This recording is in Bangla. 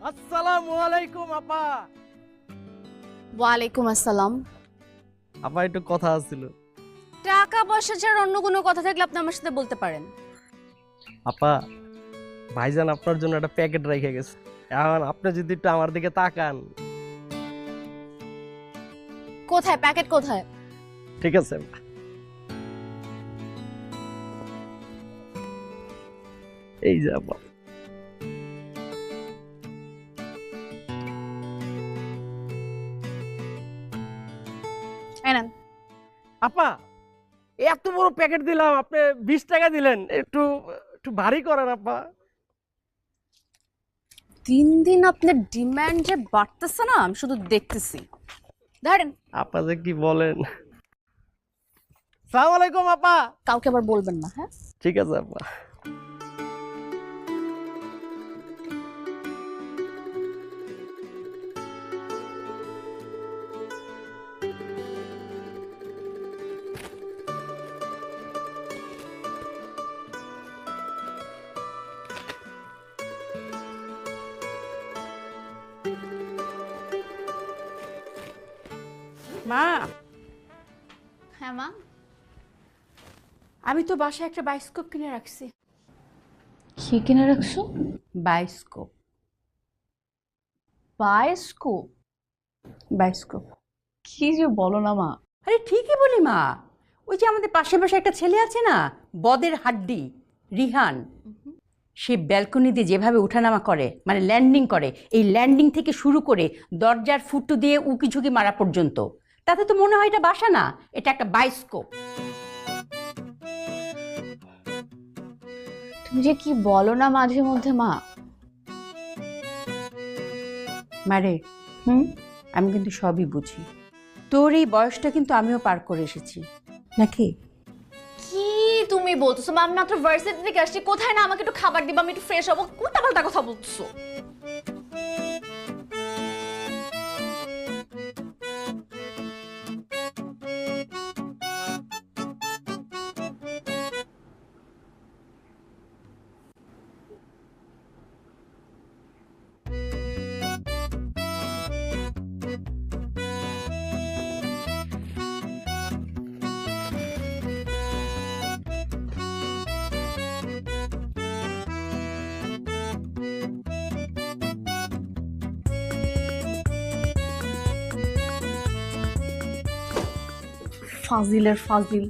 আসসালামু আলাইকুম আপা। ওয়ালাইকুম আসসালাম। আপা একটু কথা ছিল। টাকা পয়সা ছাড়া অন্য কোনো কথা থাকলে আপনি আমার সাথে বলতে পারেন। আপা, ভাইজান আপনার জন্য একটা প্যাকেট রেখে গেছে, এখন আপনি যদি একটু আমার দিকে তাকান। কোথায় প্যাকেট কোথায়? ঠিক আছে আপা। এই যে আপা। এনেন। আপা, এত বড় প্যাকেট দিলাম, আপনি 20 টাকা দিলেন, একটু একটু ভারী করেন আপা। দিন দিন আপনার ডিমান্ড যে বাড়তেছে না, আমি শুধু দেখতেছি। ধরেন। আপা যে কি বলেন। সালাম আলাইকুম আপা। কাউকে আবার বলবেন না, হ্যাঁ? ঠিক আছে আপা। মা, হ্যাঁ মা। আমি তো বাসায় একটা বায়োস্কোপ কিনে রাখছি। কি কিনে রাখছো? বায়োস্কোপ। বায়োস্কোপ? বায়োস্কোপ। কি যে বলো না মা। আরে ঠিকই বলি মা, ওই যে আমাদের পাশে পাশে একটা ছেলে আছে না, বদের হাড্ডি, রিহান, সে ব্যালকনি দিয়ে যেভাবে ওঠানামা করে, মানে ল্যান্ডিং করে, এই ল্যান্ডিং থেকে শুরু করে দরজার ফুটো দিয়ে উকি ঝুঁকি মারা পর্যন্ত, তাতে তো মনে হয় এটা বাসা না, এটা একটা বায়োস্কোপ। তুমি যে কি বলো না মাঝে মধ্যে মা। মারে, আমি কিন্তু সবই বুঝি, তোর এই বয়সটা কিন্তু আমিও পার করে এসেছি নাকি? কি তুমি বলছো মা? আমি মাত্র ভার্সিটি থেকে আসছি, কোথায় না আমাকে একটু খাবার দিবা, আমি একটু ফ্রেশ হবো, কোনটা পাল্টা কথা বলছো? ফাজিলের ফাজিল।